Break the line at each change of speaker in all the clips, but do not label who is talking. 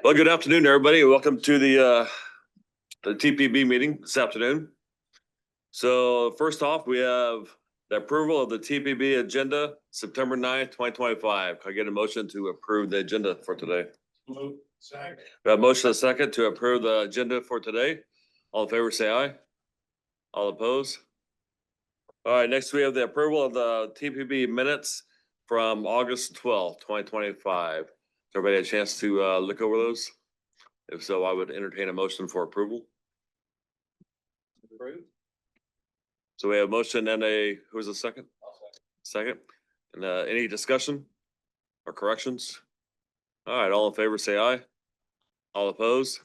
Well, good afternoon, everybody. Welcome to the TPB meeting this afternoon. So first off, we have the approval of the TPB agenda, September 9th, 2025. Can I get a motion to approve the agenda for today?
Second.
We have a motion and a second to approve the agenda for today. All in favor, say aye. All opposed? All right, next we have the approval of the TPB minutes from August 12th, 2025. Has everybody had a chance to look over those? If so, I would entertain a motion for approval. So we have a motion and who's the second? Second. And any discussion or corrections? All right, all in favor, say aye. All opposed?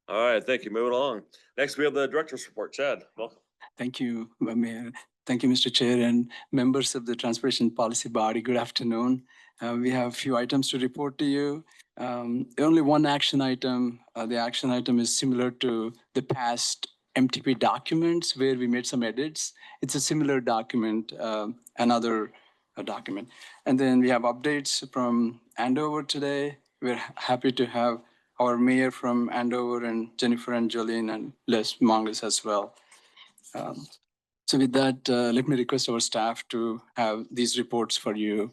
All right, thank you. Moving along. Next, we have the director's report. Chad, welcome.
Thank you, Mayor. Thank you, Mr. Chair, and members of the Transportation Policy Body. Good afternoon. We have a few items to report to you. Only one action item. The action item is similar to the past MTP documents where we made some edits. It's a similar document, another document. And then we have updates from Andover today. We're happy to have our mayor from Andover and Jennifer and Jolene and Les Mongus as well. So with that, let me request our staff to have these reports for you.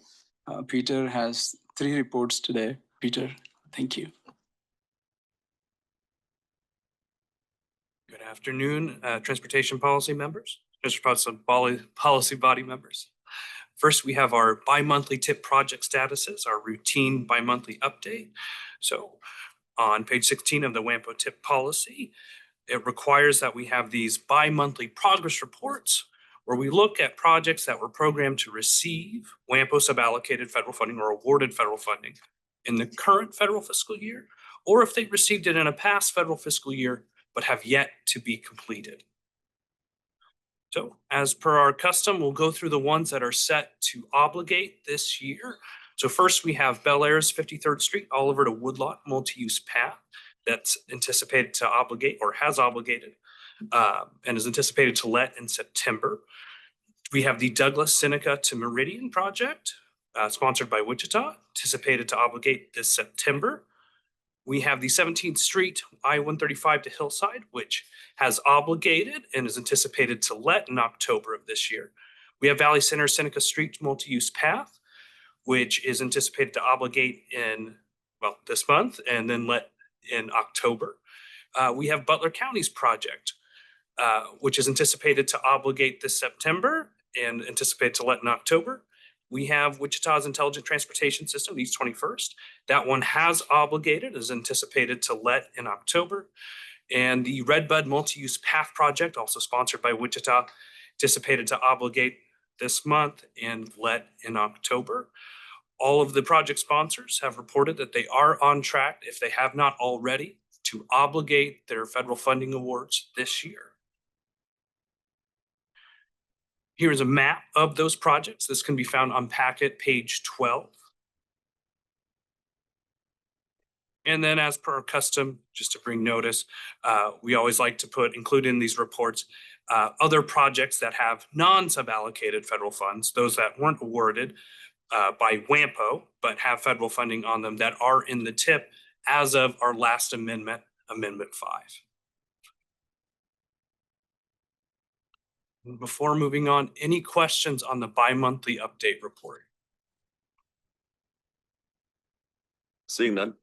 Peter has 3 reports today. Peter, thank you.
Good afternoon, transportation policy members, transportation policy body members. First, we have our bi-monthly TIP project statuses, our routine bi-monthly update. So on page 16 of the WAMPO TIP policy, it requires that we have these bi-monthly progress reports where we look at projects that were programmed to receive WAMPO suballocated federal funding or awarded federal funding in the current federal fiscal year, or if they received it in a past federal fiscal year but have yet to be completed. So as per our custom, we'll go through the ones that are set to obligate this year. So first we have Bel Air's 53rd Street, Oliver to Woodlot multi-use path that's anticipated to obligate or has obligated and is anticipated to let in September. We have the Douglas Seneca to Meridian project sponsored by Wichita, anticipated to obligate this September. We have the 17th Street I-135 to Hillside, which has obligated and is anticipated to let in October of this year. We have Valley Center Seneca Street multi-use path, which is anticipated to obligate in, well, this month and then let in October. We have Butler County's project, which is anticipated to obligate this September and anticipated to let in October. We have Wichita's Intelligent Transportation System, East 21st. That one has obligated, is anticipated to let in October. And the Redbud Multi-Use Path Project, also sponsored by Wichita, anticipated to obligate this month and let in October. All of the project sponsors have reported that they are on track, if they have not already, to obligate their federal funding awards this year. Here is a map of those projects. This can be found on packet page 12. And then as per our custom, just to bring notice, we always like to include in these reports other projects that have non-suballocated federal funds, those that weren't awarded by WAMPO, but have federal funding on them that are in the TIP as of our last amendment, Amendment 5. Before moving on, any questions on the bi-monthly update report?
Seeing none.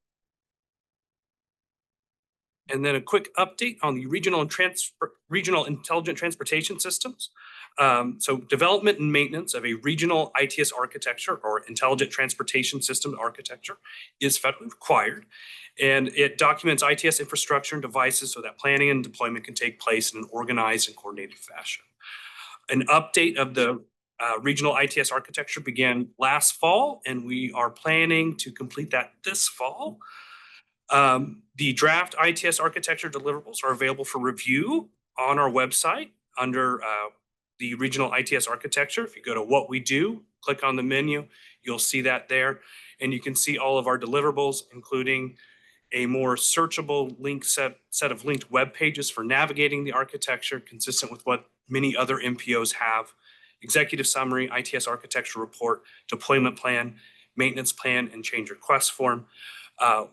And then a quick update on the regional intelligent transportation systems. So development and maintenance of a regional ITS architecture or intelligent transportation system architecture is federally required. And it documents ITS infrastructure and devices so that planning and deployment can take place in an organized and coordinated fashion. An update of the regional ITS architecture began last fall, and we are planning to complete that this fall. The draft ITS architecture deliverables are available for review on our website under the regional ITS architecture. If you go to what we do, click on the menu, you'll see that there. And you can see all of our deliverables, including a more searchable link set of linked web pages for navigating the architecture, consistent with what many other MPOs have, executive summary, ITS architecture report, deployment plan, maintenance plan, and change request form.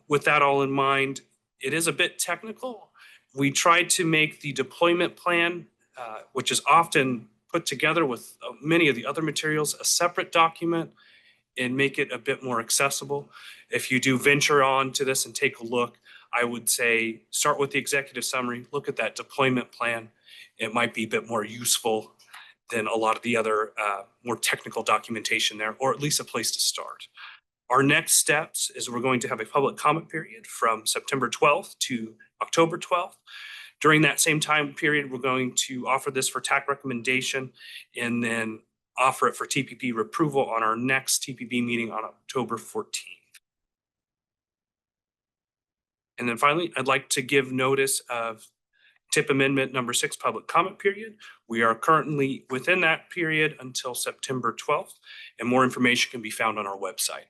With that all in mind, it is a bit technical. We tried to make the deployment plan, which is often put together with many of the other materials, a separate document and make it a bit more accessible. If you do venture on to this and take a look, I would say start with the executive summary, look at that deployment plan. It might be a bit more useful than a lot of the other more technical documentation there, or at least a place to start. Our next steps is we're going to have a public comment period from September 12th to October 12th. During that same time period, we're going to offer this for TAC recommendation and then offer it for TPP approval on our next TPP meeting on October 14th. And then finally, I'd like to give notice of tip amendment number 6 public comment period. We are currently within that period until September 12th, and more information can be found on our website.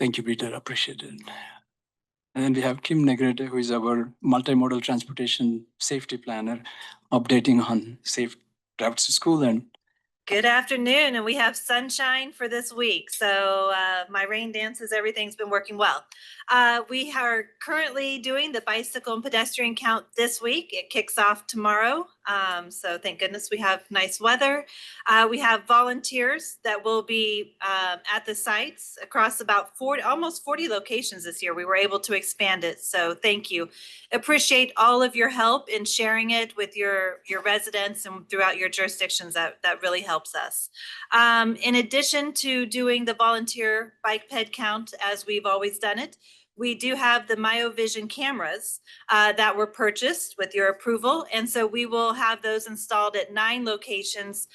Thank you, Peter. Appreciate it. And then we have Kim Negrete, who is our multimodal transportation safety planner, updating on safe routes to school. And
Good afternoon, and we have sunshine for this week. So my rain dances, everything's been working well. We are currently doing the bicycle and pedestrian count this week. It kicks off tomorrow. So thank goodness we have nice weather. We have volunteers that will be at the sites across about almost 40 locations this year. We were able to expand it. So thank you. Appreciate all of your help in sharing it with your residents and throughout your jurisdictions. That really helps us. In addition to doing the volunteer bike ped count as we've always done it, we do have the MyoVision cameras that were purchased with your approval. And so we will have those installed at 9 locations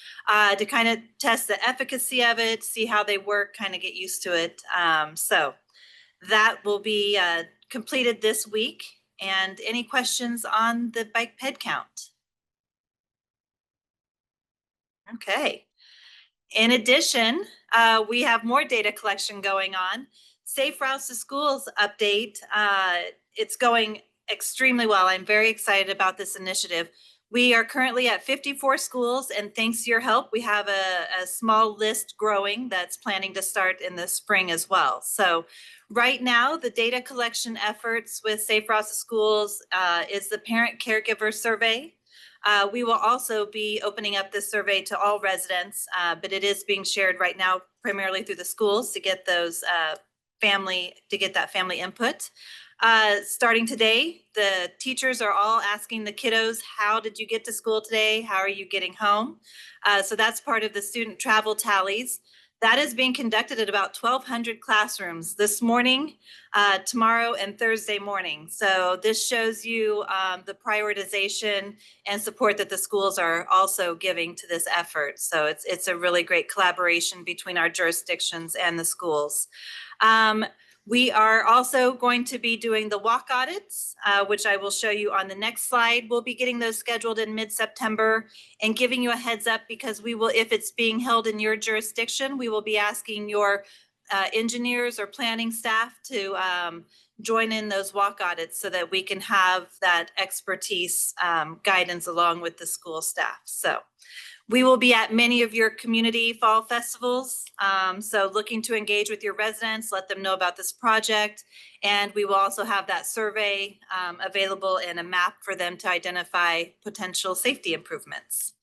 to kind of test the efficacy of it, see how they work, kind of get used to it. So that will be completed this week. And any questions on the bike ped count? Okay. In addition, we have more data collection going on. Safe Routes to Schools update. It's going extremely well. I'm very excited about this initiative. We are currently at 54 schools, and thanks to your help, we have a small list growing that's planning to start in the spring as well. So right now, the data collection efforts with Safe Routes to Schools is the parent caregiver survey. We will also be opening up this survey to all residents, but it is being shared right now primarily through the schools to get those that family input. Starting today, the teachers are all asking the kiddos, how did you get to school today? How are you getting home? So that's part of the student travel tallies. That is being conducted at about 1,200 classrooms this morning, tomorrow, and Thursday morning. So this shows you the prioritization and support that the schools are also giving to this effort. So it's a really great collaboration between our jurisdictions and the schools. We are also going to be doing the walk audits, which I will show you on the next slide. We'll be getting those scheduled in mid-September and giving you a heads up because we will, if it's being held in your jurisdiction, we will be asking your engineers or planning staff to join in those walk audits so that we can have that expertise guidance along with the school staff. So we will be at many of your community fall festivals. So looking to engage with your residents, let them know about this project. And we will also have that survey available and a map for them to identify potential safety improvements.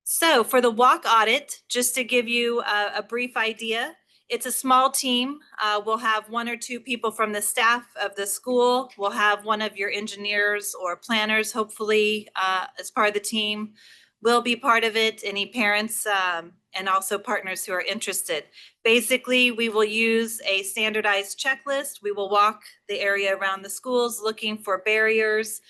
So for the walk audit, just to give you a brief idea, it's a small team. We'll have 1 or 2 people from the staff of the school. We'll have one of your engineers or planners, hopefully, as part of the team. Will be part of it, any parents and also partners who are interested. Basically, we will use a standardized checklist. We will walk the area around the schools looking for barriers,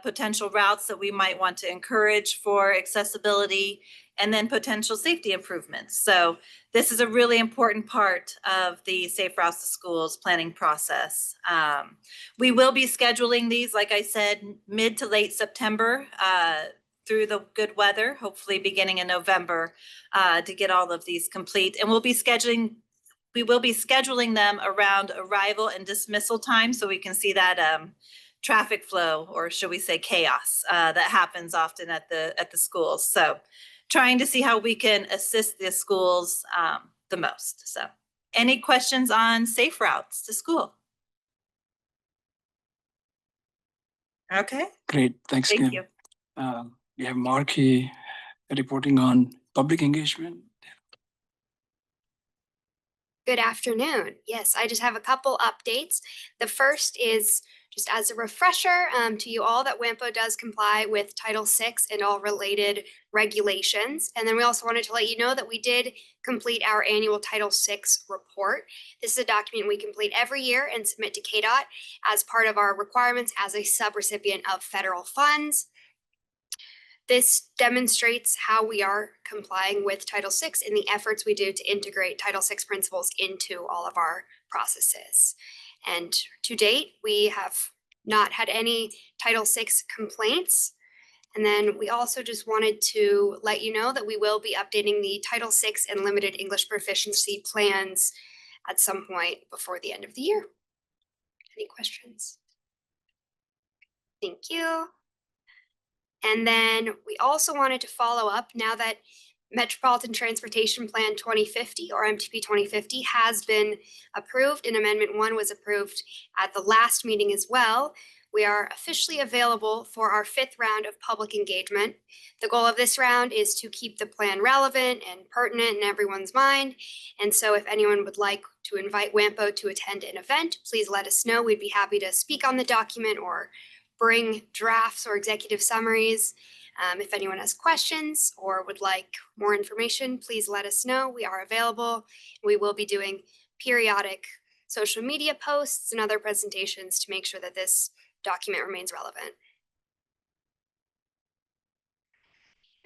potential routes that we might want to encourage for accessibility, and then potential safety improvements. So this is a really important part of the Safe Routes to Schools planning process. We will be scheduling these, like I said, mid to late September, through the good weather, hopefully beginning in November, to get all of these complete. And we will be scheduling them around arrival and dismissal time so we can see that traffic flow, or should we say chaos, that happens often at the schools. So trying to see how we can assist the schools the most. So Any questions on safe routes to school? Okay,
Great, thanks,
thank
Kim.
you.
We have Marky reporting on public engagement.
Good afternoon. Yes, I just have a couple updates. The first is just as a refresher to you all that WAMPO does comply with Title VI and all related regulations. And then we also wanted to let you know that we did complete our annual Title VI report. This is a document we complete every year and submit to KDOT as part of our requirements as a subrecipient of federal funds. This demonstrates how we are complying with Title VI in the efforts we do to integrate Title VI principles into all of our processes. And to date, we have not had any Title VI complaints. And then we also just wanted to let you know that we will be updating the Title VI and limited English proficiency plans at some point before the end of the year. Any questions? Thank you. And then we also wanted to follow up now that Metropolitan Transportation Plan 2050 or MTP 2050 has been approved and Amendment 1 was approved at the last meeting as well. We are officially available for our 5th round of public engagement. The goal of this round is to keep the plan relevant and pertinent in everyone's mind. And so if anyone would like to invite WAMPO to attend an event, please let us know. We'd be happy to speak on the document or bring drafts or executive summaries. If anyone has questions or would like more information, please let us know. We are available. We will be doing periodic social media posts and other presentations to make sure that this document remains relevant.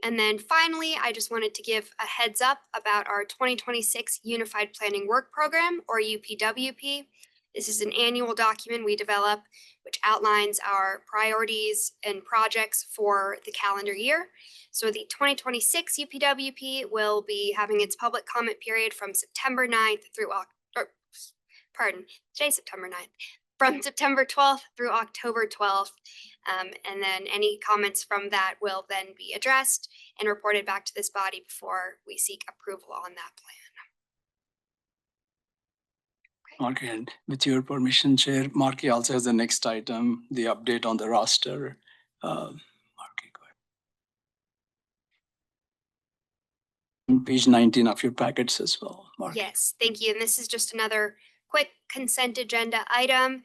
And then finally, I just wanted to give a heads up about our 2026 Unified Planning Work Program, or UPWP. This is an annual document we develop which outlines our priorities and projects for the calendar year. So the 2026 UPWP will be having its public comment period from September 9th through today's September 9th, from September 12th through October 12th. And then any comments from that will then be addressed and reported back to this body before we seek approval on that plan.
Marky, and with your permission, Chair, Marky also has the next item, the update on the roster. Marky, go ahead. On page 19 of your packets as well, Marky.
Yes, thank you. And this is just another quick consent agenda item.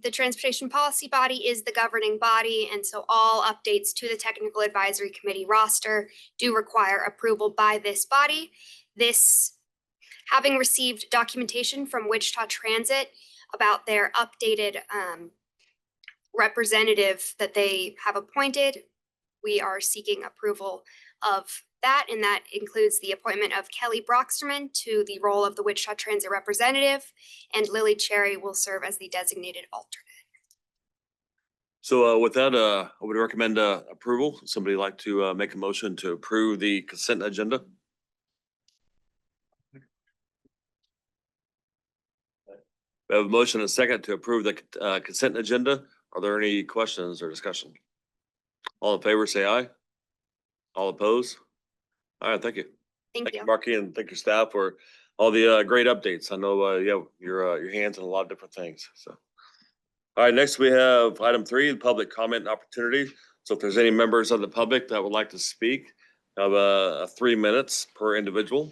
The Transportation Policy Body is the governing body, and so all updates to the Technical Advisory Committee roster do require approval by this body. This, having received documentation from Wichita Transit about their updated representative that they have appointed, we are seeking approval of that, and that includes the appointment of Kelly Broxterman to the role of the Wichita Transit representative, and Lily Cherry will serve as the designated alternate.
So with that, I would recommend approval. Somebody like to make a motion to approve the consent agenda? We have a motion and a second to approve the consent agenda. Are there any questions or discussion? All in favor, say aye. All opposed? All right, thank you.
Thank you.
Marky, and thank your staff for all the great updates. I know you have your hands in a lot of different things, so. All right, next we have item 3, the public comment opportunity. So if there's any members of the public that would like to speak, have 3 minutes per individual.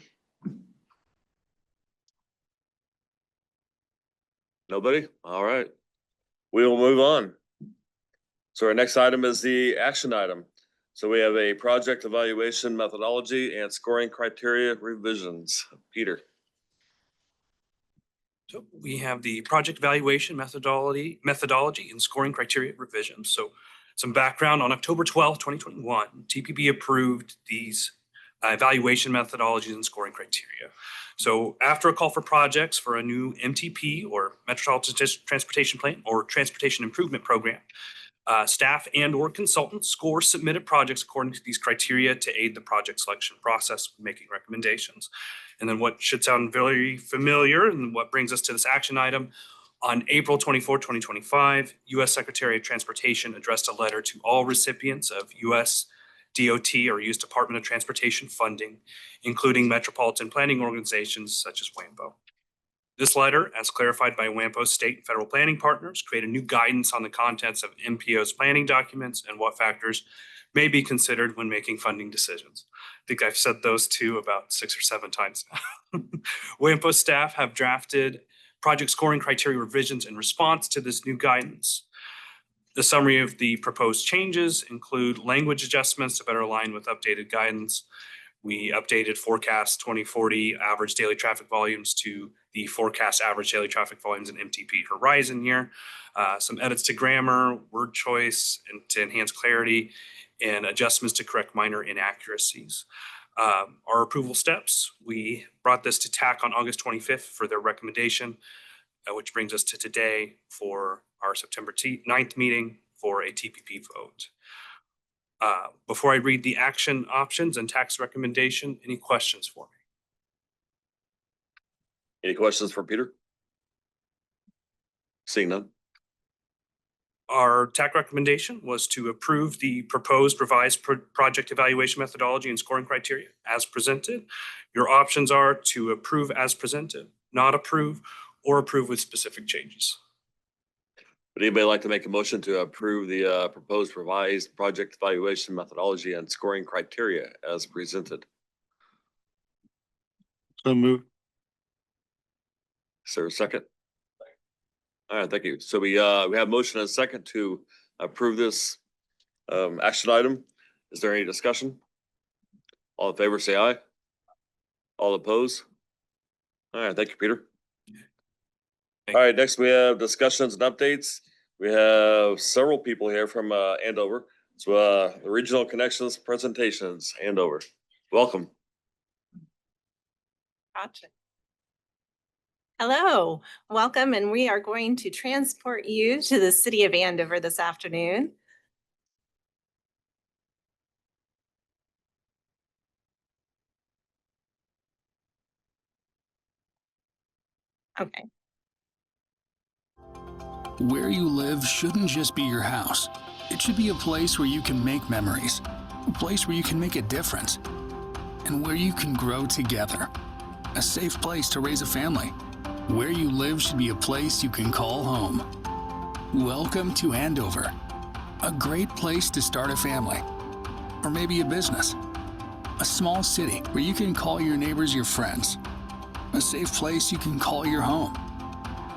Nobody? All right. We will move on. So our next item is the action item. So we have a project evaluation methodology and scoring criteria revisions. Peter.
So we have the project evaluation methodology and scoring criteria revisions. So some background: on October 12th, 2021, TPB approved these evaluation methodologies and scoring criteria. So after a call for projects for a new MTP or Metropolitan Transportation Plan or Transportation Improvement Program, staff and or consultants score submitted projects according to these criteria to aid the project selection process, making recommendations. And then what should sound very familiar and what brings us to this action item: on April 24, 2025, U.S. Secretary of Transportation addressed a letter to all recipients of U.S. DOT or U.S. Department of Transportation funding, including Metropolitan Planning Organizations such as WAMPO. This letter, as clarified by WAMPO state and federal planning partners, create a new guidance on the contents of MPOs planning documents and what factors may be considered when making funding decisions. I think I've said those two about 6 or 7 times now. WAMPO staff have drafted project scoring criteria revisions in response to this new guidance. The summary of the proposed changes include language adjustments to better align with updated guidance. We updated forecast 2040 average daily traffic volumes to the forecast average daily traffic volumes in MTP horizon year. Some edits to grammar, word choice, and to enhance clarity, and adjustments to correct minor inaccuracies. Our approval steps, we brought this to TAC on August 25th for their recommendation, which brings us to today for our September 9th meeting for a TPP vote. Before I read the action options and tax recommendation, any questions for me?
Any questions for Peter? Seeing none.
Our TAC recommendation was to approve the proposed revised project evaluation methodology and scoring criteria as presented. Your options are to approve as presented, not approve, or approve with specific changes.
Would anybody like to make a motion to approve the proposed revised project evaluation methodology and scoring criteria as presented?
So moved.
Is there a second? All right, thank you. So we have motion and a second to approve this action item. Is there any discussion? All in favor, say aye. All opposed? All right, thank you, Peter. All right, next we have discussions and updates. We have several people here from Andover. So the Regional Connections presentations, Andover. Welcome.
Gotcha. Hello, welcome, and we are going to transport you to the city of Andover this afternoon. Okay.
Where you live shouldn't just be your house. It should be a place where you can make memories, a place where you can make a difference, and where you can grow together. A safe place to raise a family. Where you live should be a place you can call home. Welcome to Andover, a great place to start a family, or maybe a business. A small city where you can call your neighbors your friends. A safe place you can call your home.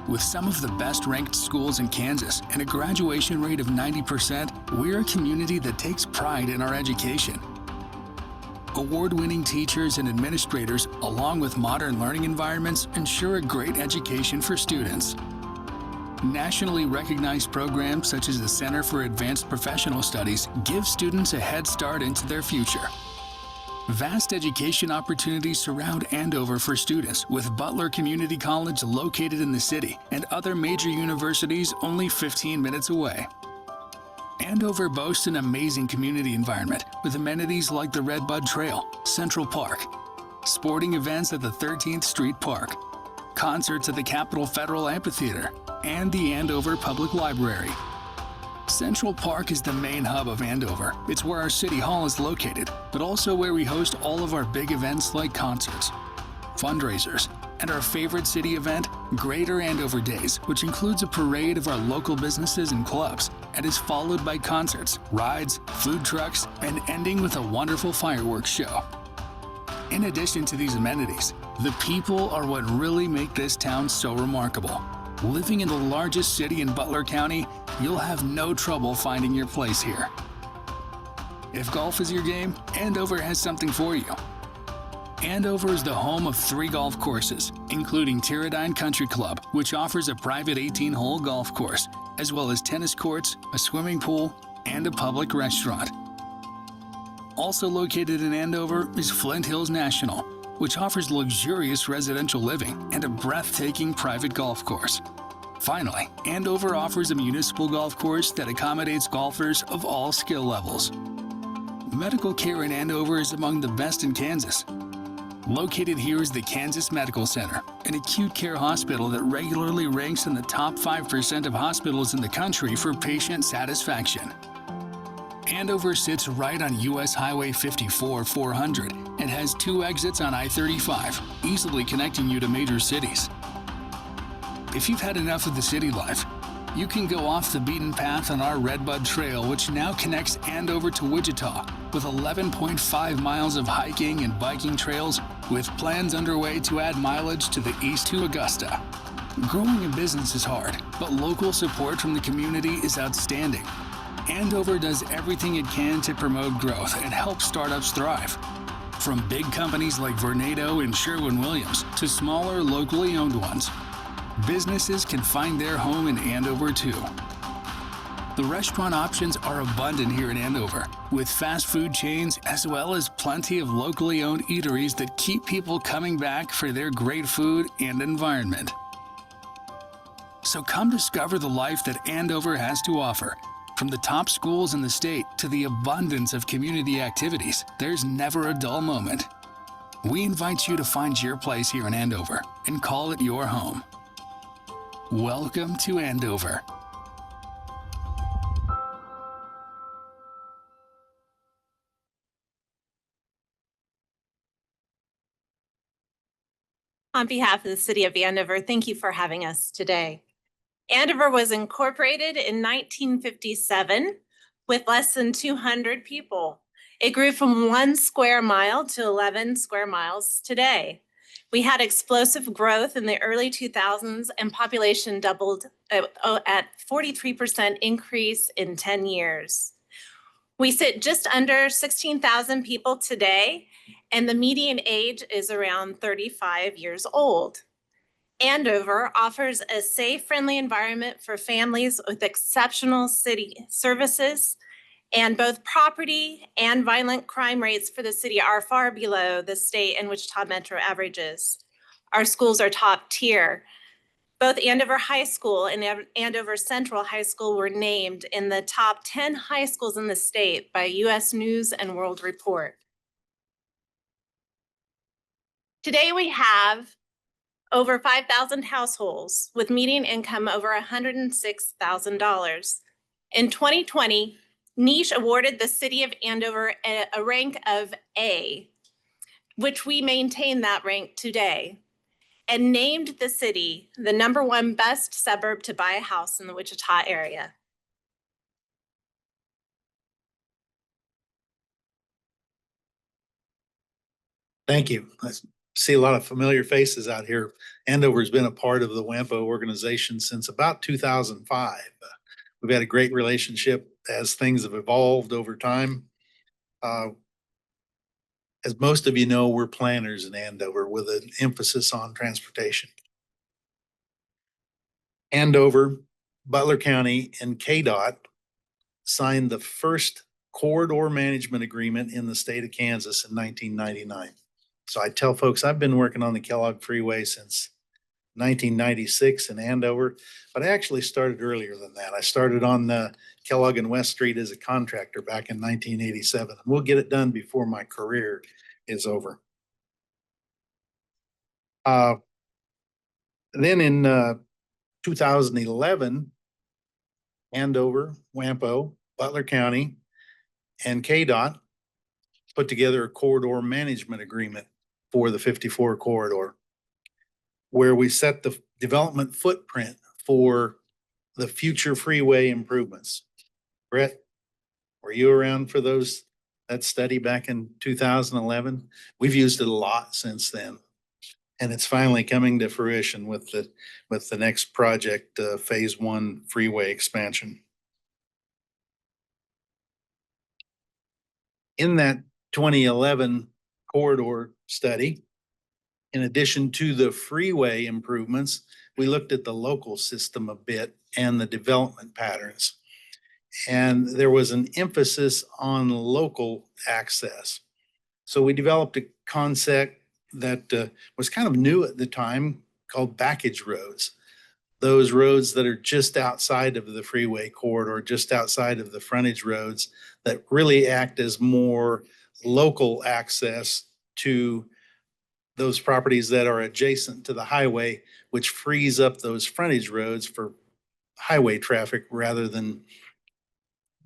With some of the best ranked schools in Kansas and a graduation rate of 90%, we're a community that takes pride in our education. Award-winning teachers and administrators, along with modern learning environments, ensure a great education for students. Nationally recognized programs such as the Center for Advanced Professional Studies give students a head start into their future. Vast education opportunities surround Andover for students, with Butler Community College located in the city and other major universities only 15 minutes away. Andover boasts an amazing community environment with amenities like the Redbud Trail, Central Park, sporting events at the 13th Street Park, concerts at the Capitol Federal Amphitheater, and the Andover Public Library. Central Park is the main hub of Andover. It's where our city hall is located, but also where we host all of our big events like concerts, fundraisers, and our favorite city event, Greater Andover Days, which includes a parade of our local businesses and clubs, and is followed by concerts, rides, food trucks, and ending with a wonderful fireworks show. In addition to these amenities, the people are what really make this town so remarkable. Living in the largest city in Butler County, you'll have no trouble finding your place here. If golf is your game, Andover has something for you. Andover is the home of 3 golf courses, including Tiradyne Country Club, which offers a private 18-hole golf course, as well as tennis courts, a swimming pool, and a public restaurant. Also located in Andover is Flint Hills National, which offers luxurious residential living and a breathtaking private golf course. Finally, Andover offers a municipal golf course that accommodates golfers of all skill levels. Medical care in Andover is among the best in Kansas. Located here is the Kansas Medical Center, an acute care hospital that regularly ranks in the top 5% of hospitals in the country for patient satisfaction. Andover sits right on US Highway 54/400 and has 2 exits on I-35, easily connecting you to major cities. If you've had enough of the city life, you can go off the beaten path on our Redbud Trail, which now connects Andover to Wichita with 11.5 miles of hiking and biking trails, with plans underway to add mileage to the east to Augusta. Growing a business is hard, but local support from the community is outstanding. Andover does everything it can to promote growth and help startups thrive. From big companies like Vornado and Sherwin-Williams to smaller, locally owned ones, businesses can find their home in Andover too. The restaurant options are abundant here in Andover, with fast food chains as well as plenty of locally owned eateries that keep people coming back for their great food and environment. So come discover the life that Andover has to offer. From the top schools in the state to the abundance of community activities, there's never a dull moment. We invite you to find your place here in Andover and call it your home. Welcome to Andover.
On behalf of the city of Andover, thank you for having us today. Andover was incorporated in 1957 with less than 200 people. It grew from 1 square mile to 11 square miles today. We had explosive growth in the early 2000s and population doubled at 43% increase in 10 years. We sit just under 16,000 people today, and the median age is around 35 years old. Andover offers a safe, friendly environment for families with exceptional city services, and both property and violent crime rates for the city are far below the state and Wichita Metro averages. Our schools are top tier. Both Andover High School and Andover Central High School were named in the top 10 high schools in the state by U.S. News and World Report. Today we have over 5,000 households with median income over $106,000. In 2020, Niche awarded the city of Andover a rank of A, which we maintain that rank today, and named the city the #1 best suburb to buy a house in the Wichita area.
Thank you. I see a lot of familiar faces out here. Andover's been a part of the WAMPO organization since about 2005. We've had a great relationship as things have evolved over time. As most of you know, we're planners in Andover with an emphasis on transportation. Andover, Butler County, and KDOT signed the first corridor management agreement in the state of Kansas in 1999. So I tell folks I've been working on the Kellogg Freeway since 1996 in Andover, but I actually started earlier than that. I started on Kellogg and West Street as a contractor back in 1987. We'll get it done before my career is over. Then in 2011, Andover, WAMPO, Butler County, and KDOT put together a corridor management agreement for the 54 corridor, where we set the development footprint for the future freeway improvements. Brett, were you around for that study back in 2011? We've used it a lot since then, and it's finally coming to fruition with the next project, phase 1 freeway expansion. In that 2011 corridor study, in addition to the freeway improvements, we looked at the local system a bit and the development patterns. And there was an emphasis on local access. So we developed a concept that was kind of new at the time called backage roads. Those roads that are just outside of the freeway corridor, just outside of the frontage roads, that really act as more local access to those properties that are adjacent to the highway, which frees up those frontage roads for highway traffic rather than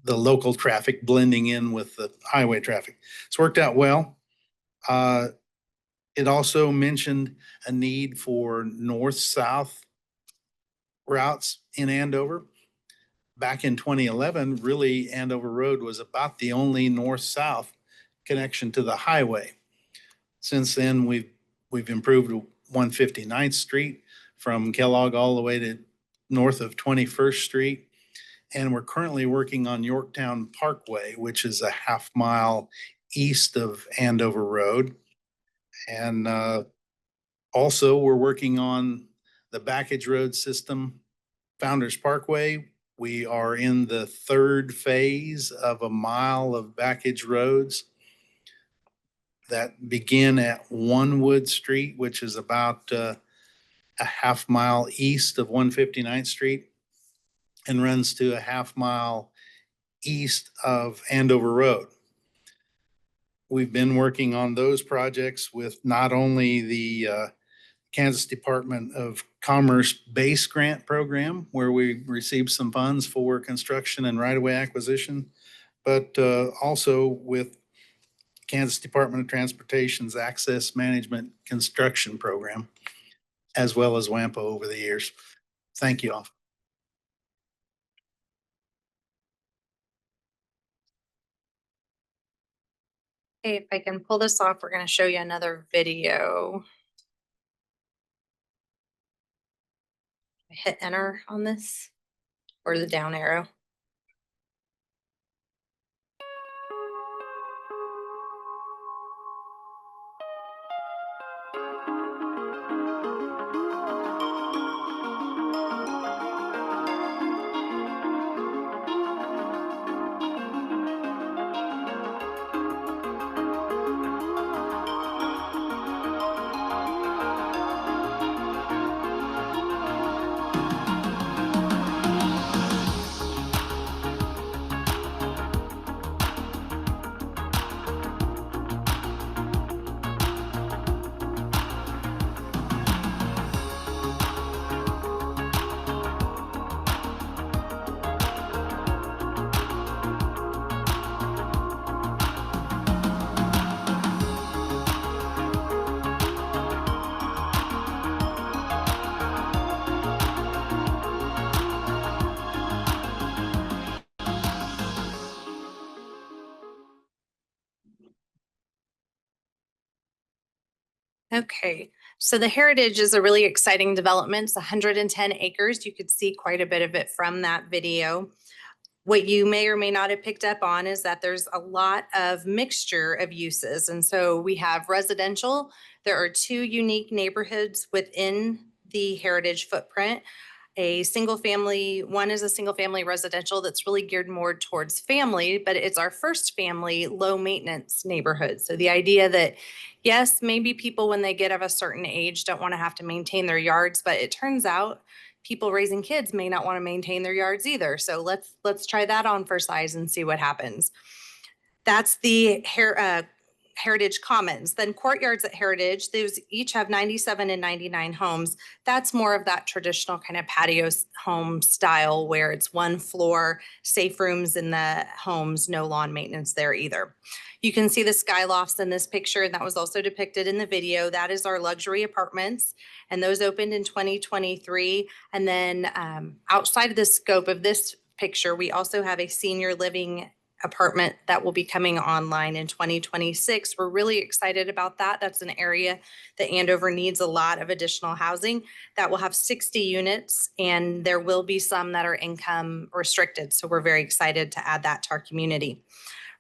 the local traffic blending in with the highway traffic. It's worked out well. It also mentioned a need for north-south routes in Andover. Back in 2011, really Andover Road was about the only north-south connection to the highway. Since then, we've improved 159th Street from Kellogg all the way to north of 21st Street. And we're currently working on Yorktown Parkway, which is a half mile east of Andover Road. And also, we're working on the Backage Road system, Founders Parkway. We are in the third phase of a mile of Backage roads that begin at Onewood Street, which is about a half mile east of 159th Street and runs to a half mile east of Andover Road. We've been working on those projects with not only the Kansas Department of Commerce Base Grant Program, where we received some funds for construction and right-of-way acquisition, but also with Kansas Department of Transportation's Access Management Construction Program, as well as WAMPO over the years. Thank you all.
Hey, if I can pull this off, we're going to show you another video. Hit enter on this or the down arrow. Okay, so the Heritage is a really exciting development. It's 110 acres. You could see quite a bit of it from that video. What you may or may not have picked up on is that there's a lot of mixture of uses. And so we have residential. There are 2 unique neighborhoods within the Heritage footprint. One is a single family residential that's really geared more towards family, but it's our first family low maintenance neighborhood. So the idea that, yes, maybe people when they get of a certain age don't want to have to maintain their yards, but it turns out people raising kids may not want to maintain their yards either. So let's try that on for size and see what happens. That's the Heritage Commons. Then courtyards at Heritage, those each have 97 and 99 homes. That's more of that traditional kind of patio home style where it's one floor, safe rooms in the homes, no lawn maintenance there either. You can see the sky lofts in this picture, and that was also depicted in the video. That is our luxury apartments, and those opened in 2023. And then outside of the scope of this picture, we also have a senior living apartment that will be coming online in 2026. We're really excited about that. That's an area that Andover needs a lot of additional housing. That will have 60 units, and there will be some that are income restricted. So we're very excited to add that to our community.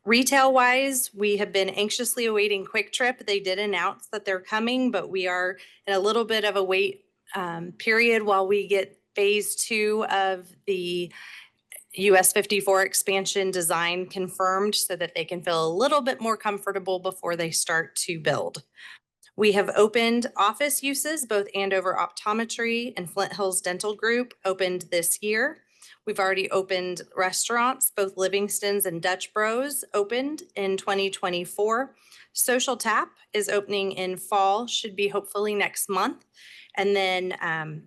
Retail wise, we have been anxiously awaiting Quick Trip. They did announce that they're coming, but we are in a little bit of a wait period while we get phase 2 of the US 54 expansion design confirmed so that they can feel a little bit more comfortable before they start to build. We have opened office uses, both Andover Optometry and Flint Hills Dental Group opened this year. We've already opened restaurants, both Livingston's and Dutch Bros opened in 2024. Social Tap is opening in fall, should be hopefully next month. And then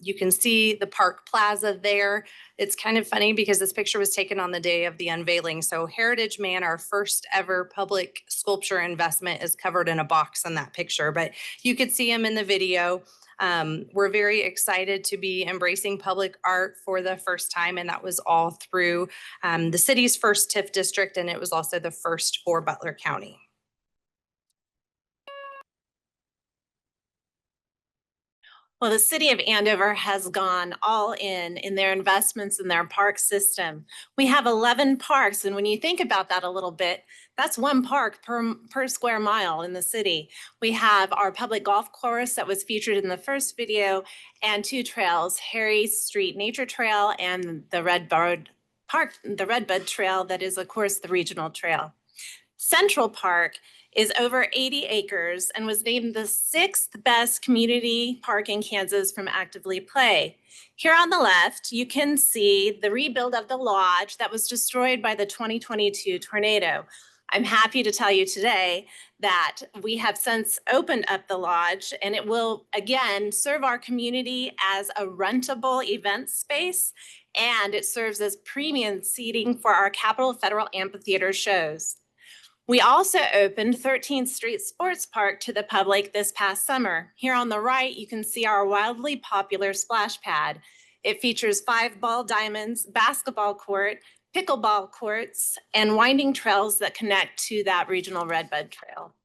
you can see the Park Plaza there. It's kind of funny because this picture was taken on the day of the unveiling. So Heritage Man, our first ever public sculpture investment, is covered in a box in that picture, but you could see him in the video. We're very excited to be embracing public art for the first time, and that was all through the city's first TIF district, and it was also the first for Butler County.
Well, the city of Andover has gone all in their investments in their park system. We have 11 parks, and when you think about that a little bit, that's one park per square mile in the city. We have our public golf course that was featured in the first video, and 2 trails, Harry Street Nature Trail and the Redbud Trail that is, of course, the regional trail. Central Park is over 80 acres and was named the 6th best community park in Kansas from Actively Play. Here on the left, you can see the rebuild of the lodge that was destroyed by the 2022 tornado. I'm happy to tell you today that we have since opened up the lodge, and it will again serve our community as a rentable event space, and it serves as premium seating for our Capitol Federal Amphitheater shows. We also opened 13th Street Sports Park to the public this past summer. Here on the right, you can see our wildly popular splash pad. It features 5 ball diamonds, basketball court, pickleball courts, and winding trails that connect to that regional Redbud Trail.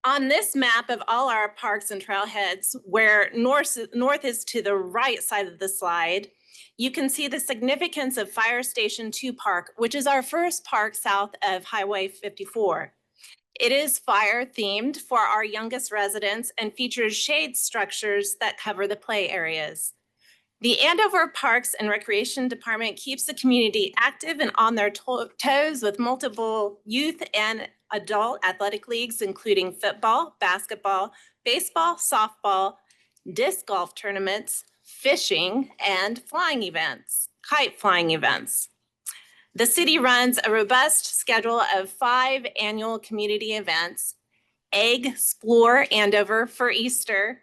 On this map of all our parks and trailheads, where north is to the right side of the slide, you can see the significance of Fire Station 2 Park, which is our first park south of Highway 54. It is fire themed for our youngest residents and features shade structures that cover the play areas. The Andover Parks and Recreation Department keeps the community active and on their toes with multiple youth and adult athletic leagues, including football, basketball, baseball, softball, disc golf tournaments, fishing, and kite flying events. The city runs a robust schedule of 5 annual community events: Explore Andover for Easter.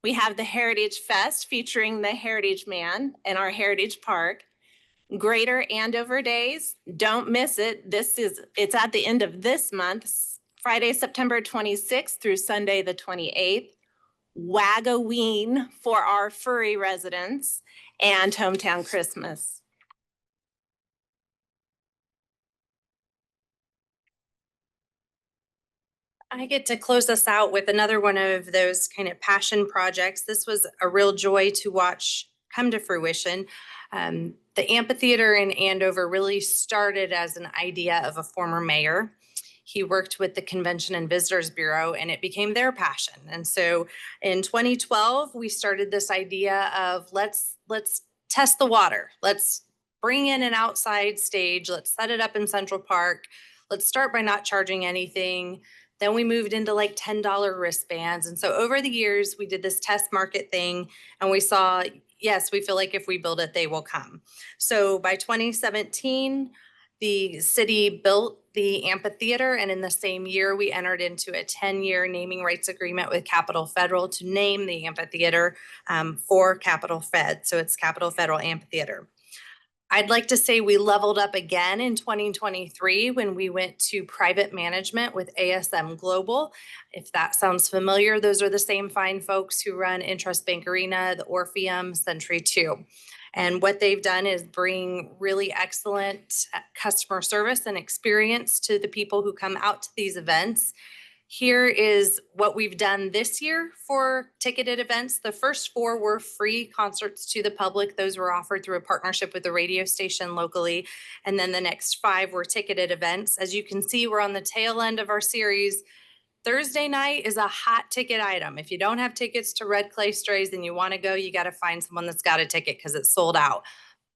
We have the Heritage Fest featuring the Heritage Man and our Heritage Park. Greater Andover Days, don't miss it. It's at the end of this month, Friday, September 26th through Sunday, the 28th. Wag-A-Ween for our furry residents, and Hometown Christmas.
I get to close us out with another one of those kind of passion projects. This was a real joy to watch come to fruition. The amphitheater in Andover really started as an idea of a former mayor. He worked with the Convention and Visitors Bureau, and it became their passion. And so in 2012, we started this idea of let's test the water. Let's bring in an outside stage. Let's set it up in Central Park. Let's start by not charging anything. Then we moved into like $10 wristbands. And so over the years, we did this test market thing, and we saw, yes, we feel like if we build it, they will come. So by 2017, the city built the amphitheater, and in the same year, we entered into a 10-year naming rights agreement with Capitol Federal to name the amphitheater for Capitol Fed. So it's Capitol Federal Amphitheater. I'd like to say we leveled up again in 2023 when we went to private management with ASM Global. If that sounds familiar, those are the same fine folks who run Intrust Bank Arena, the Orpheum, Century 2. And what they've done is bring really excellent customer service and experience to the people who come out to these events. Here is what we've done this year for ticketed events. The first 4 were free concerts to the public. Those were offered through a partnership with the radio station locally. And then the next 5 were ticketed events. As you can see, we're on the tail end of our series. Thursday night is a hot ticket item. If you don't have tickets to Red Clay Strays and you want to go, you got to find someone that's got a ticket because it's sold out.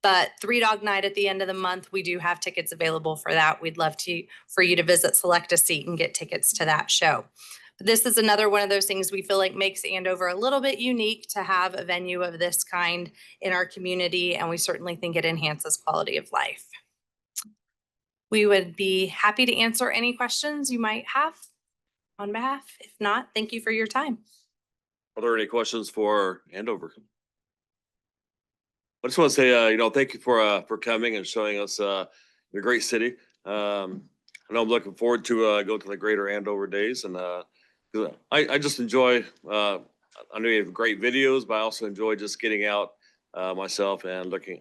But 3 Dog Night at the end of the month, we do have tickets available for that. We'd love for you to visit Select a Seat and get tickets to that show. But this is another one of those things we feel like makes Andover a little bit unique to have a venue of this kind in our community, and we certainly think it enhances quality of life. We would be happy to answer any questions you might have on behalf. If not, thank you for your time.
Are there any questions for Andover? I just want to say, thank you for coming and showing us the great city. I know I'm looking forward to go to the Greater Andover Days and I just enjoy, I know you have great videos, but I also enjoy just getting out myself and looking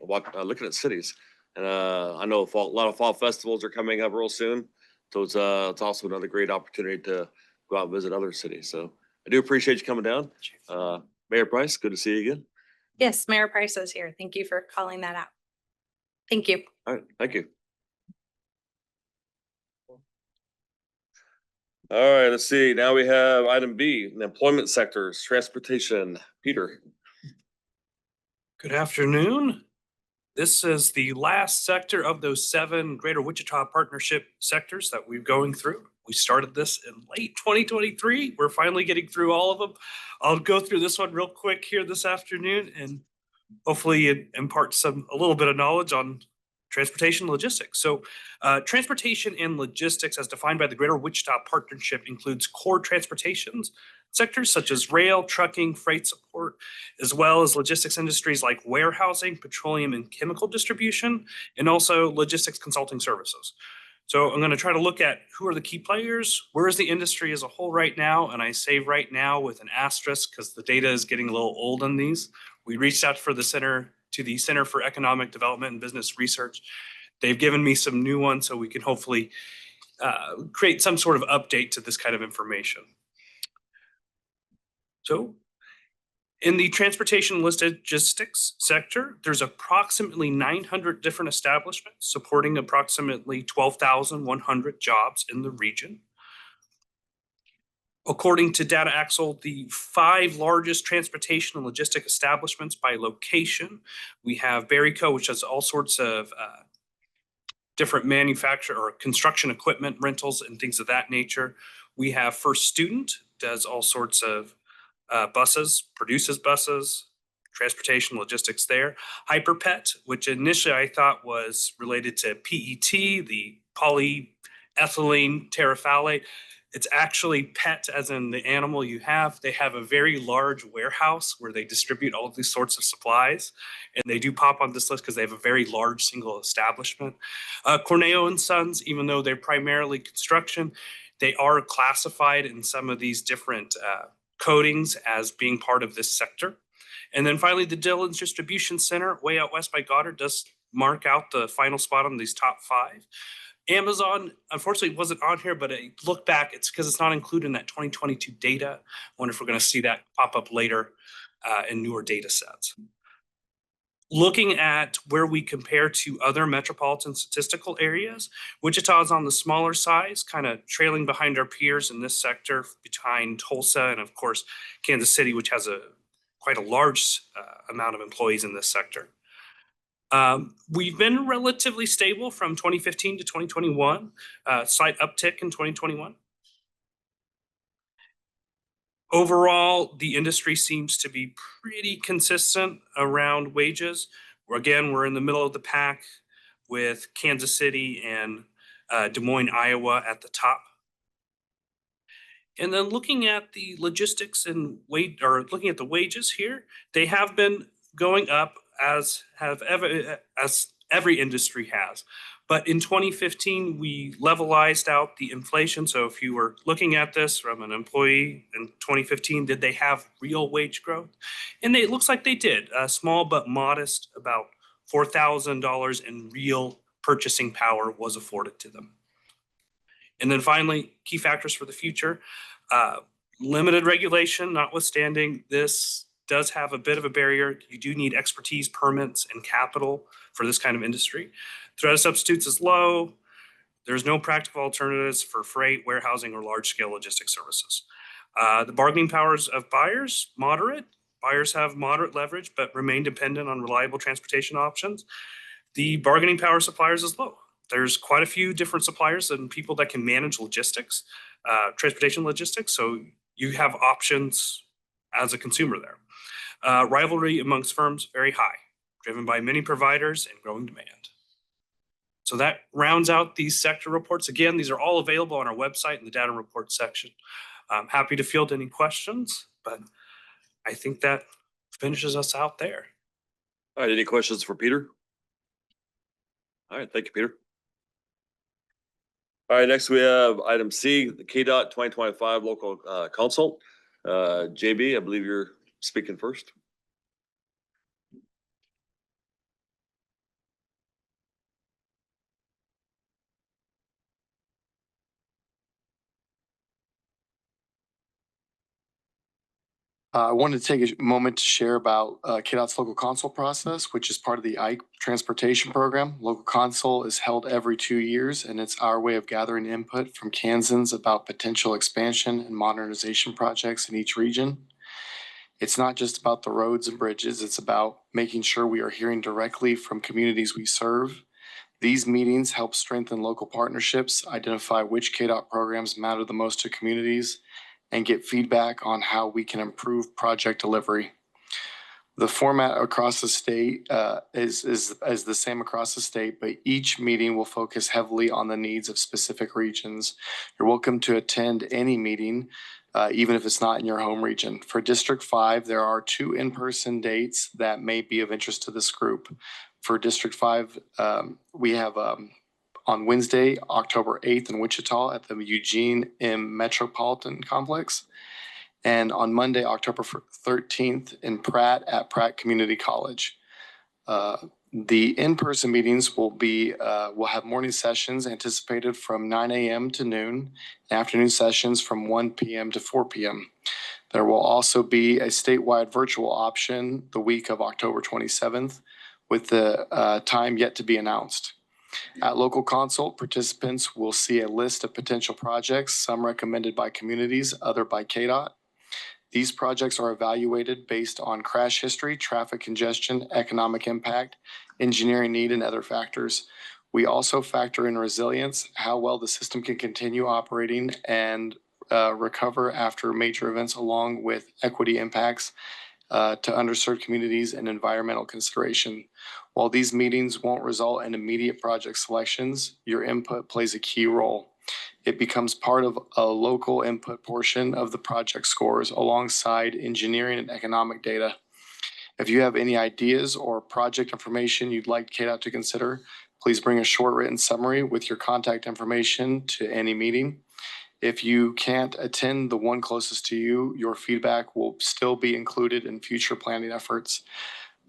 at cities. And I know a lot of fall festivals are coming up real soon. So it's also another great opportunity to go out and visit other cities. So I do appreciate you coming down. Mayor Price, good to see you again.
Yes, Mayor Price is here. Thank you for calling that out. Thank you.
All right, thank you. All right, let's see. Now we have item B, the employment sectors, transportation. Peter.
Good afternoon. This is the last sector of those 7 Greater Wichita Partnership sectors that we're going through. We started this in late 2023. We're finally getting through all of them. I'll go through this one real quick here this afternoon and hopefully impart a little bit of knowledge on transportation logistics. So transportation and logistics as defined by the Greater Wichita Partnership includes core transportation sectors such as rail, trucking, freight support, as well as logistics industries like warehousing, petroleum and chemical distribution, and also logistics consulting services. So I'm going to try to look at who are the key players, where is the industry as a whole right now, and I say right now with an asterisk because the data is getting a little old on these. We reached out to the Center for Economic Development and Business Research. They've given me some new ones so we can hopefully create some sort of update to this kind of information. So in the transportation logistics sector, there's approximately 900 different establishments supporting approximately 12,100 jobs in the region. According to Data Axle, the 5 largest transportation and logistic establishments by location, we have Berryco, which has all sorts of different manufacture or construction equipment rentals and things of that nature. We have First Student, does all sorts of buses, produces buses, transportation logistics there. Hyperpet, which initially I thought was related to PET, the polyethylene terephthalate. It's actually PET as in the animal you have. They have a very large warehouse where they distribute all of these sorts of supplies. And they do pop on this list because they have a very large single establishment. Corneo and Sons, even though they're primarily construction, they are classified in some of these different codings as being part of this sector. And then finally, the Dillon's Distribution Center, way out west by Goddard, does mark out the final spot on these top 5. Amazon, unfortunately, wasn't on here, but I look back, it's because it's not included in that 2022 data. I wonder if we're going to see that pop up later in newer data sets. Looking at where we compare to other metropolitan statistical areas, Wichita is on the smaller size, kind of trailing behind our peers in this sector, behind Tulsa and, of course, Kansas City, which has quite a large amount of employees in this sector. We've been relatively stable from 2015 to 2021, slight uptick in 2021. Overall, the industry seems to be pretty consistent around wages. We're in the middle of the pack with Kansas City and Des Moines, Iowa at the top. And then looking at the logistics and looking at the wages here, they have been going up as every industry has. But in 2015, we levelized out the inflation. So if you were looking at this from an employee in 2015, did they have real wage growth? And it looks like they did, small but modest, about $4,000 in real purchasing power was afforded to them. And then finally, key factors for the future, limited regulation notwithstanding, this does have a bit of a barrier. You do need expertise, permits, and capital for this kind of industry. Threat of substitutes is low. There's no practical alternatives for freight, warehousing, or large-scale logistics services. The bargaining powers of buyers, moderate. Buyers have moderate leverage, but remain dependent on reliable transportation options. The bargaining power of suppliers is low. There's quite a few different suppliers and people that can manage logistics, transportation logistics, so you have options as a consumer there. Rivalry amongst firms, very high, driven by many providers and growing demand. So that rounds out these sector reports. Again, these are all available on our website in the data report section. I'm happy to field any questions, but I think that finishes us out there.
All right, any questions for Peter? All right, thank you, Peter. All right, next we have item C, the KDOT 2025 local consult. JB, I believe you're speaking first.
I wanted to take a moment to share about KDOT's local consult process, which is part of the IKE transportation program. Local consult is held every 2 years, and it's our way of gathering input from Kansans about potential expansion and modernization projects in each region. It's not just about the roads and bridges, it's about making sure we are hearing directly from communities we serve. These meetings help strengthen local partnerships, identify which KDOT programs matter the most to communities, and get feedback on how we can improve project delivery. The format across the state is the same across the state, but each meeting will focus heavily on the needs of specific regions. You're welcome to attend any meeting, even if it's not in your home region. For District 5, there are 2 in-person dates that may be of interest to this group. For District 5, we have on Wednesday, October 8th in Wichita at the Eugene M. Metropolitan Complex. And on Monday, October 13th in Pratt at Pratt Community College. The in-person meetings will have morning sessions anticipated from 9 a.m. to noon, and afternoon sessions from 1 p.m. to 4 p.m. There will also be a statewide virtual option the week of October 27th with the time yet to be announced. At local consult, participants will see a list of potential projects, some recommended by communities, other by KDOT. These projects are evaluated based on crash history, traffic congestion, economic impact, engineering need, and other factors. We also factor in resilience, how well the system can continue operating and recover after major events, along with equity impacts to underserved communities and environmental consideration. While these meetings won't result in immediate project selections, your input plays a key role. It becomes part of a local input portion of the project scores alongside engineering and economic data. If you have any ideas or project information you'd like KDOT to consider, please bring a short written summary with your contact information to any meeting. If you can't attend the one closest to you, your feedback will still be included in future planning efforts.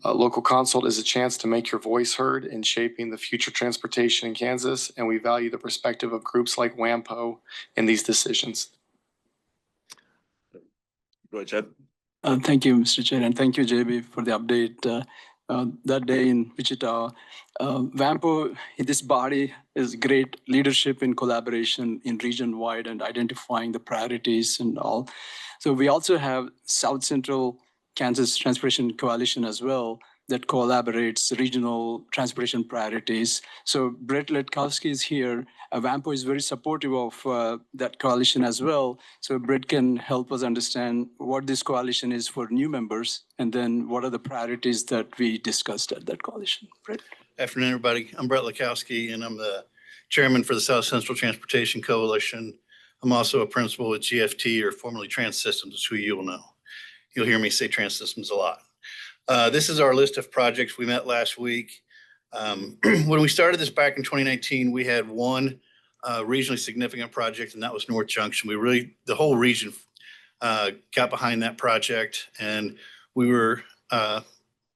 Local consult is a chance to make your voice heard in shaping the future transportation in Kansas, and we value the perspective of groups like WAMPO in these decisions.
Go ahead, Chad.
Thank you, Mr. Chair, and thank you, JB, for the update. That day in Wichita, WAMPO, this body is great leadership in collaboration in region-wide and identifying the priorities and all. So we also have South Central Kansas Transportation Coalition as well that collaborates regional transportation priorities. So Brett Letkowski is here. WAMPO is very supportive of that coalition as well. So Brett can help us understand what this coalition is for new members, and then what are the priorities that we discussed at that coalition. Brett.
Afternoon, everybody. I'm Brett Letkowski, and I'm the chairman for the South Central Transportation Coalition. I'm also a principal at GFT, or formerly Trans Systems, is who you'll know. You'll hear me say Trans Systems a lot. This is our list of projects. We met last week. When we started this back in 2019, we had one regionally significant project, and that was North Junction. The whole region got behind that project, and we were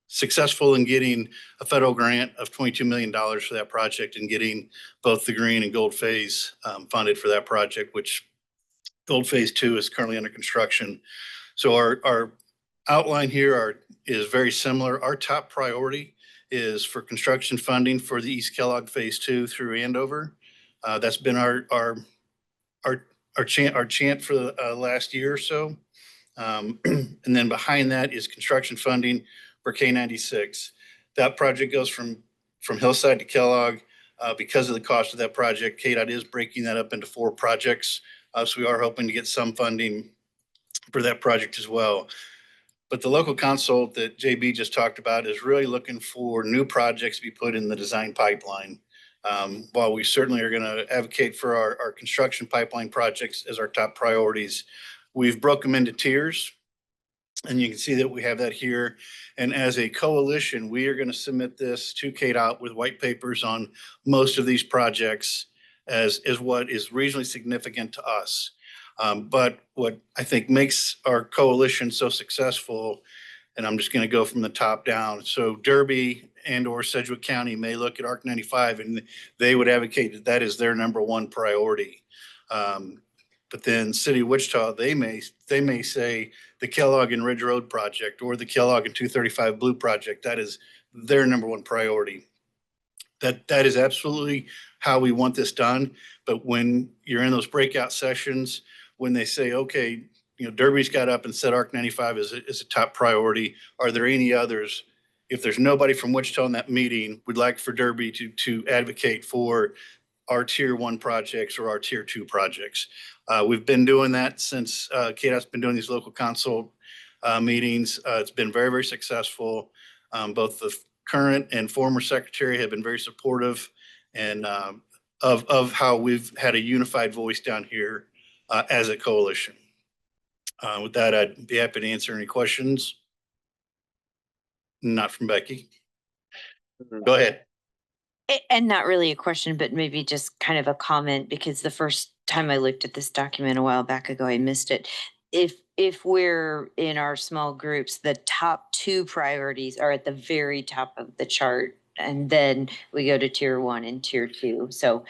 successful in getting a federal grant of $22 million for that project and getting both the green and gold phase funded for that project, which gold phase 2 is currently under construction. So our outline here is very similar. Our top priority is for construction funding for the East Kellogg Phase 2 through Andover. That's been our chant for the last year or so. And then behind that is construction funding for K96. That project goes from Hillside to Kellogg. Because of the cost of that project, KDOT is breaking that up into 4 projects. So we are hoping to get some funding for that project as well. But the local consult that JB just talked about is really looking for new projects to be put in the design pipeline. While we certainly are going to advocate for our construction pipeline projects as our top priorities, we've broken them into tiers. And you can see that we have that here. And as a coalition, we are going to submit this to KDOT with white papers on most of these projects. as what is regionally significant to us. But what I think makes our coalition so successful, and I'm just going to go from the top down. So Derby and or Sedgwick County may look at ARC 95 and they would advocate that that is their number one priority. But then City of Wichita, they may say the Kellogg and Ridge Road project or the Kellogg and 235 Blue project, that is their number one priority. That is absolutely how we want this done. But when you're in those breakout sessions, when they say, okay, Derby's got up and said ARC 95 is a top priority. Are there any others? If there's nobody from Wichita in that meeting, we'd like for Derby to advocate for our tier 1 projects or our tier 2 projects. We've been doing that since KDOT's been doing these local consult meetings. It's been very, very successful. Both the current and former secretary have been very supportive and of how we've had a unified voice down here as a coalition. With that, I'd be happy to answer any questions. Not from Becky. Go ahead.
And not really a question, but maybe just kind of a comment, because the first time I looked at this document a while back ago, I missed it. If we're in our small groups, the top 2 priorities are at the very top of the chart, and then we go to tier 1 and tier 2. So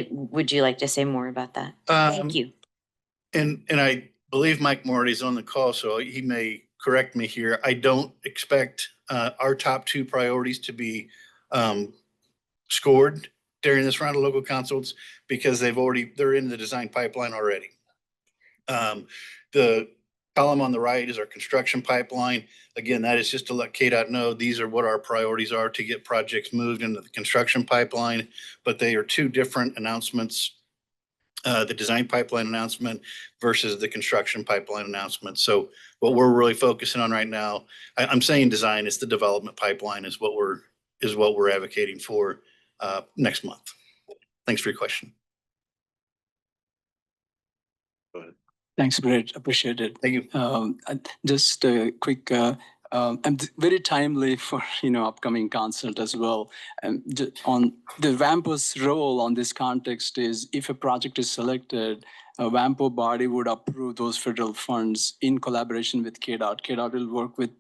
would you like to say more about that? Thank you.
And I believe Mike Morty's on the call, so he may correct me here. I don't expect our top 2 priorities to be scored during this round of local consults because they're in the design pipeline already. The column on the right is our construction pipeline. Again, that is just to let KDOT know these are what our priorities are to get projects moved into the construction pipeline, but they are 2 different announcements. The design pipeline announcement versus the construction pipeline announcement. So what we're really focusing on right now, I'm saying design, is the development pipeline is what we're advocating for next month. Thanks for your question.
Go ahead.
Thanks, Brett. Appreciate it.
Thank you.
Just a quick, and very timely for upcoming consult as well. On the WAMPO's role on this context is, if a project is selected, a WAMPO body would approve those federal funds in collaboration with KDOT. KDOT will work with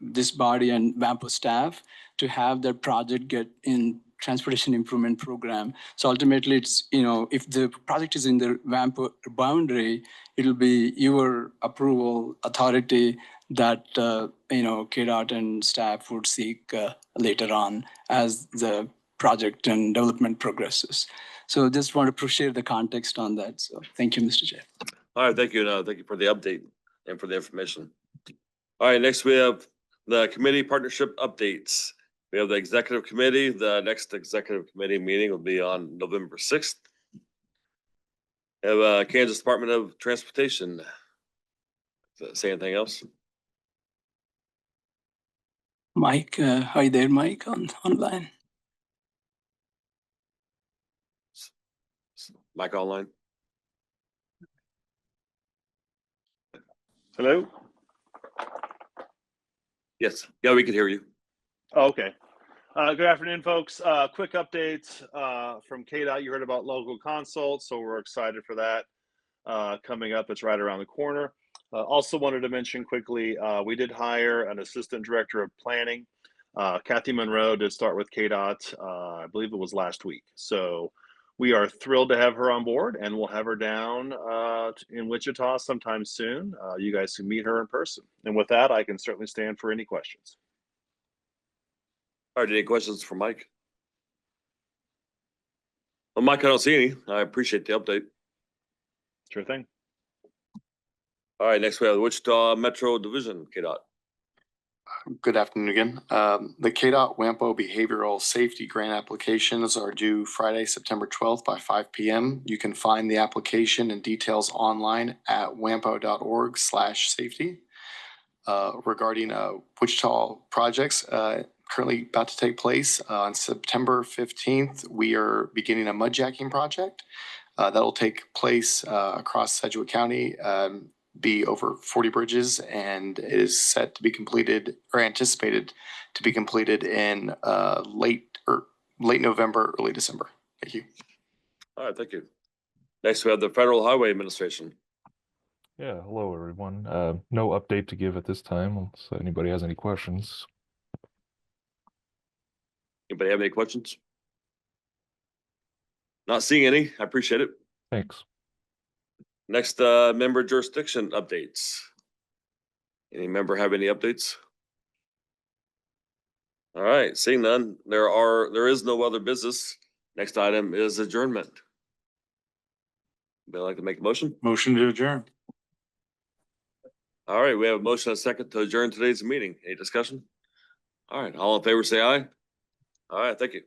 this body and WAMPO staff to have that project get in transportation improvement program. So ultimately, it's, if the project is in the WAMPO boundary, it'll be your approval authority that, KDOT and staff would seek later on as the project and development progresses. So just want to appreciate the context on that. So thank you, Mr. Chair.
All right, thank you. Thank you for the update and for the information. All right, next we have the committee partnership updates. We have the executive committee. The next executive committee meeting will be on November 6th. We have Kansas Department of Transportation. Say anything else?
Mike, are you there, Mike, online?
Mike online?
Hello?
Yes. Yeah, we can hear you.
Oh, okay. Good afternoon, folks. Quick updates from KDOT. You heard about local consults, so we're excited for that coming up. It's right around the corner. Also wanted to mention quickly, we did hire an assistant director of planning. Kathy Monroe did start with KDOT, I believe it was last week. So we are thrilled to have her on board, and we'll have her down in Wichita sometime soon. You guys can meet her in person. And with that, I can certainly stand for any questions.
All right, any questions for Mike? Well, Mike, I don't see any. I appreciate the update.
Sure thing.
All right, next we have the Wichita Metro Division, KDOT.
Good afternoon again. The KDOT WAMPO Behavioral Safety Grant applications are due Friday, September 12th by 5 p.m. You can find the application and details online at wampo.org/safety. Regarding Wichita projects currently about to take place on September 15th, we are beginning a mudjacking project that'll take place across Sedgwick County. Be over 40 bridges, and it is set to be completed or anticipated to be completed in late November, early December. Thank you.
All right, thank you. Next, we have the Federal Highway Administration.
Yeah, hello, everyone. No update to give at this time, unless anybody has any questions.
Anybody have any questions? Not seeing any. I appreciate it.
Thanks.
Next, member jurisdiction updates. Any member have any updates? All right, seeing none, there is no other business. Next item is adjournment. Would you like to make a motion?
Motion to adjourn.
All right, we have a motion and a second to adjourn today's meeting. Any discussion? All right, all in favor, say aye. All right, thank you.